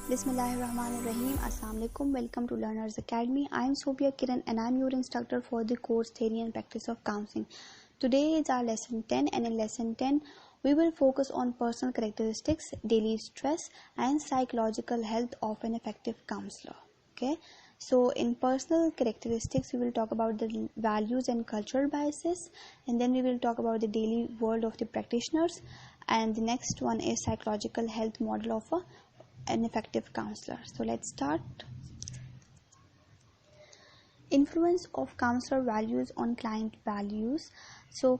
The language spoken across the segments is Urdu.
Bismillahirrahmanirrahim. Assalamu alaikum. Welcome to Learners Academy. I am Sophia Kiran and I am your instructor for the course Theory and Practice of Counseling. Today is our lesson 10, and in lesson 10 we will focus on personal characteristics, daily stress and psychological health of an effective counselor. Okay. So in personal characteristics we will talk about the values and cultural biases, and then we will talk about the daily world of the practitioners, and the next one is psychological health model of an effective counselor. So let's start. Influence of counselor values on client values. So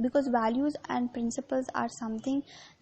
because values and principles are something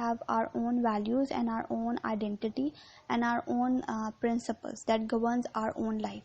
have our own values and our own identity and our own principles that governs our own life.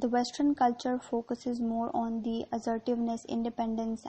the western culture focuses more on the assertiveness, independence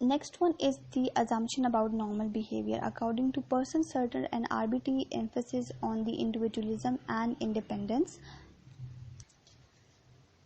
Next one is the assumption about normal behavior. According to person, certain and arbitrary emphasis on the individualism and independence.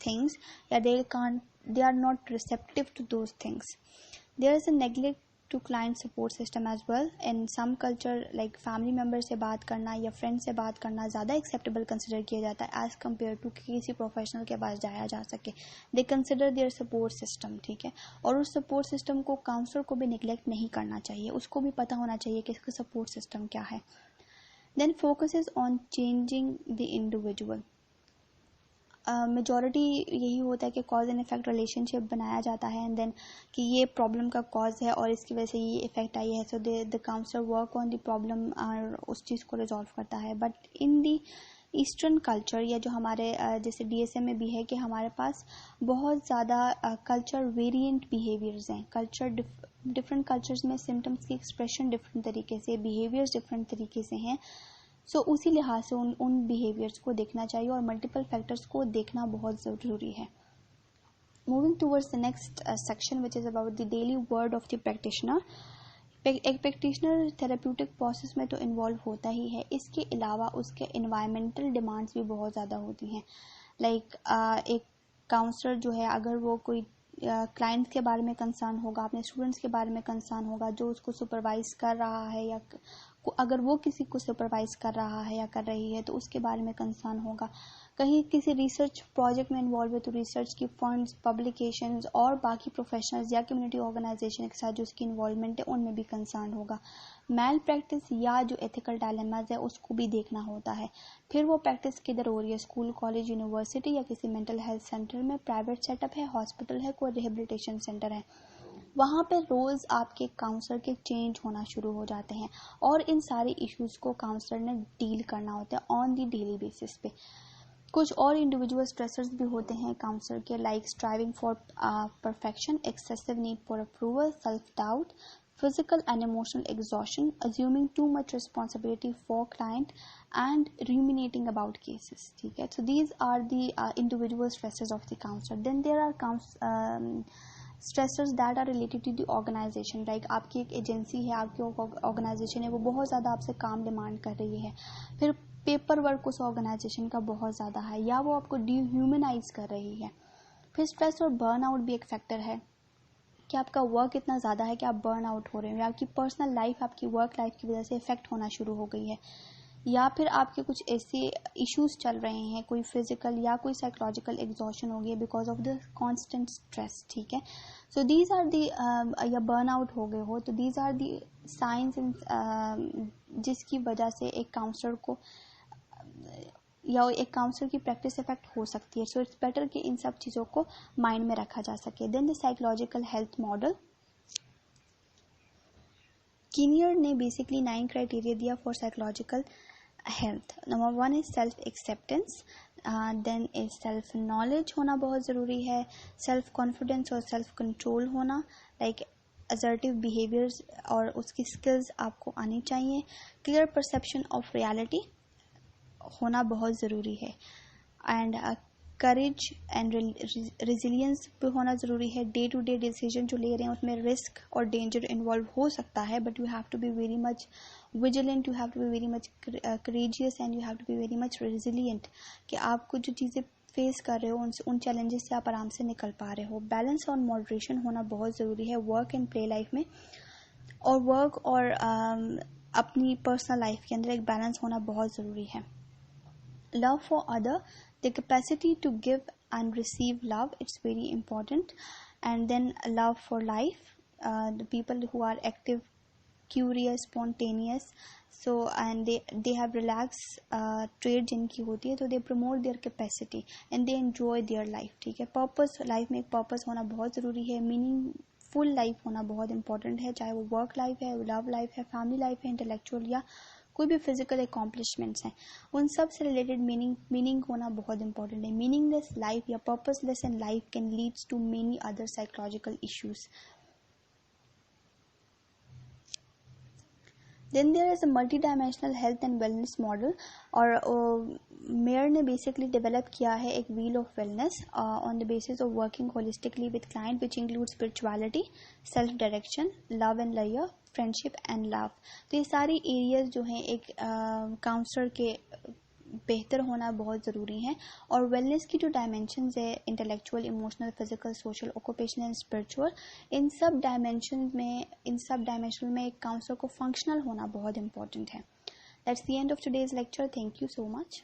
things, they are not receptive to those things. There is a neglect to client support system as well. In some culture like family member سے بات کرنا یا friend سے بات کرنا زیادہ acceptable consider کیا جاتا ہے as compared to کسی professional کے پاس جایا جا سکے. they consider their support system, ٹھیک ہے. اور اس support system کو counselor کو بھی neglect نہیں کرنا چاہیے, اس کو بھی پتہ ہونا چاہیے کہ اس کا support system کیا ہے. then focuses on changing the individual. Majority یہی ہوتا ہے کہ کاز اینڈ افیکٹ ریلیشن شپ بنایا جاتا ہے اینڈ دین کہ یہ پرابلم کا کاز ہے اور اس کی وجہ سے یہ افیکٹ آئی ہے, so the counsellor work on the problem اور اس چیز کو ریزالو کرتا ہے. But in the eastern culture یا جو ہمارے جیسے ڈی ایس ایم میں بھی ہے کہ ہمارے پاس بہت زیادہ کلچر ویریئنٹ بیہیویئرز ہیں. ڈفرینٹ کلچرز میں سمٹمس کی ایکسپریشن ڈفرینٹ طریقے سے, بیہیویئرز ڈفرینٹ طریقے سے ہیں. سو اسی لحاظ سے ان بیہیویئرس کو دیکھنا چاہیے اور ملٹیپل فیکٹرس کو دیکھنا بہت ضروری ہے. Moving towards the next section which is about the daily word of the practitioner. ایک پریکٹیشنر تھراپیوٹک پروسیس میں تو انوالو ہوتا ہی ہے, اس کے علاوہ اس کے انوائرمنٹل ڈیمانڈس بھی بہت زیادہ ہوتی ہیں. لائک ایک کاؤنسلر جو ہے اگر وہ کوئی کلائنٹس کے بارے میں کنسرن ہوگا, اپنے اسٹوڈنٹس کے بارے میں کنسرن ہوگا, جو اس کو سپروائز کر رہا ہے یا اگر وہ کسی کو سپروائز کر رہا ہے یا کر رہی ہے تو اس کے بارے میں کنسرن ہوگا. کہیں کسی ریسرچ پروجیکٹ میں انوالو ہے تو ریسرچ کی فنڈز, پبلیکیشنز اور باقی پروفیشنلز یا کمیونٹی آرگنائزیشن کے ساتھ جو اس کی انوالومنٹ ہے ان میں بھی کنسرن ہوگا. میل پریکٹس یا جو ایتھیکل ڈائلیماز ہے اس کو بھی دیکھنا ہوتا ہے. پھر وہ پریکٹس کدھر ہو رہی ہے, اسکول, کالج, یونیورسٹی یا کسی مینٹل ہیلتھ سینٹر میں, پرائیویٹ سیٹ اپ ہے, ہاسپٹل ہے, کوئی ریہیبلیٹیشن سینٹر ہے. وہاں پہ روز آپ کے کاؤنسلر کے چینج ہونا شروع ہو جاتے ہیں اور ان سارے ایشوز کو کاؤنسلر نے ڈیل کرنا ہوتا ہے آن دی ڈیلی بیسس پہ. کچھ اور انڈیویجول اسٹریسرز بھی ہوتے ہیں کاؤنسلر کے, like striving for perfection, excessive need for approval, self doubt, physical and emotional exhaustion, assuming too much responsibility for client and ruminating about cases. ٹھیک ہے, so these are the individual stresses of the counselor. Then there are stressors that are related to the organization. like آپ کی ایک ایجنسی ہے, آپ کی آرگنائزیشن ہے, وہ بہت زیادہ آپ سے کام ڈیمانڈ کر رہی ہے. پھر پیپر ورک اس آرگنائزیشن کا بہت زیادہ ہے یا وہ آپ کو ڈی ہیومنائز کر رہی ہے. پھر اسٹریس اور برن آؤٹ بھی ایک فیکٹر ہے کہ آپ کا ورک اتنا زیادہ ہے کہ آپ برن آؤٹ ہو رہے ہیں, یا آپ کی پرسنل لائف آپ کی ورک لائف کی وجہ سے افیکٹ ہونا شروع ہو گئی ہے, یا پھر آپ کے کچھ ایسے ایشوز چل رہے ہیں, کوئی فزیکل یا کوئی سائیکولوجیکل ایگزاشن ہو گئی because of the constant stress. ٹھیک ہے, سو دیز آر دی یا برن آؤٹ ہو گئے ہو تو دیز آر دی سائنس جس کی وجہ سے ایک کاؤنسلر کو یا ایک کاؤنسلر کی پریکٹس افیکٹ ہو سکتی ہے. سو اٹس بیٹر کہ ان سب چیزوں کو مائنڈ میں رکھا جا سکے. Then the psychological health model. کینئر نے بیسکلی 9 کرائٹیریا دیا for psychological health. Number 1 is self acceptance, then is self knowledge ہونا بہت ضروری ہے, سیلف کانفیڈینس اور سیلف کنٹرول ہونا, لائک assertive behaviors اور اس کی اسکلز آپ کو آنی چاہیے. کلیئر پرسیپشن آف ریالٹی ہونا بہت ضروری ہے, اینڈ کریج اینڈ ریزیلینس بھی ہونا ضروری ہے. ڈے ٹو ڈے ڈیسیجن جو لے رہے ہیں اس میں رسک اور ڈینجر انوالو ہو سکتا ہے, but you have to be very much vigilant, you have to be very much courageous and you have to be very much resilient کہ آپ کو جو چیزیں فیس کر رہے ہو ان چیلنجز سے آپ آرام سے نکل پا رہے ہو. بیلنس اور ماڈریشن ہونا بہت ضروری ہے ورک اینڈ پلے لائف میں, اور ورک اور اپنی پرسنل لائف کے اندر ایک بیلنس ہونا بہت ضروری ہے. Love for other, the capacity to give and receive love, it's very important. And then love for life, the people who are active, curious, spontaneous, so and they have relaxed trait جن کی ہوتی ہے, تو they promote their capacity and they enjoy their life. ٹھیک ہے, purpose, لائف میں ایک purpose ہونا بہت ضروری ہے. meaning فل لائف ہونا بہت امپورٹنٹ ہے, چاہے وہ ورک لائف ہے, لو لائف ہے, فیملی لائف ہے, انٹلیکچوئل یا کوئی بھی فزیکل اکامپلشمنٹس ہیں, ان سب سے ریلیٹڈ میننگ ہونا بہت امپورٹنٹ ہے. میننگ لیس لائف یا purposeless in life can leads to many other psychological issues. Then there is a multi dimensional health and wellness model, اور میئر نے بیسکلی ڈیولپ کیا ہے ایک wheel of wellness on the basis of working holistically with client which include spirituality, self direction, love and لیئر, فرینڈشپ اینڈ لو. تو یہ ساری ایریاز جو ہیں ایک کاؤنسلر کے بہتر ہونا بہت ضروری ہے. اور ویلنس کی جو ڈائمینشنز ہے intellectual, emotional, physical, social, occupational and spiritual, in sub dimension میں ایک کاؤنسلر کو فنکشنل ہونا بہت امپورٹنٹ ہے. That's the end of today's lecture. Thank you so much.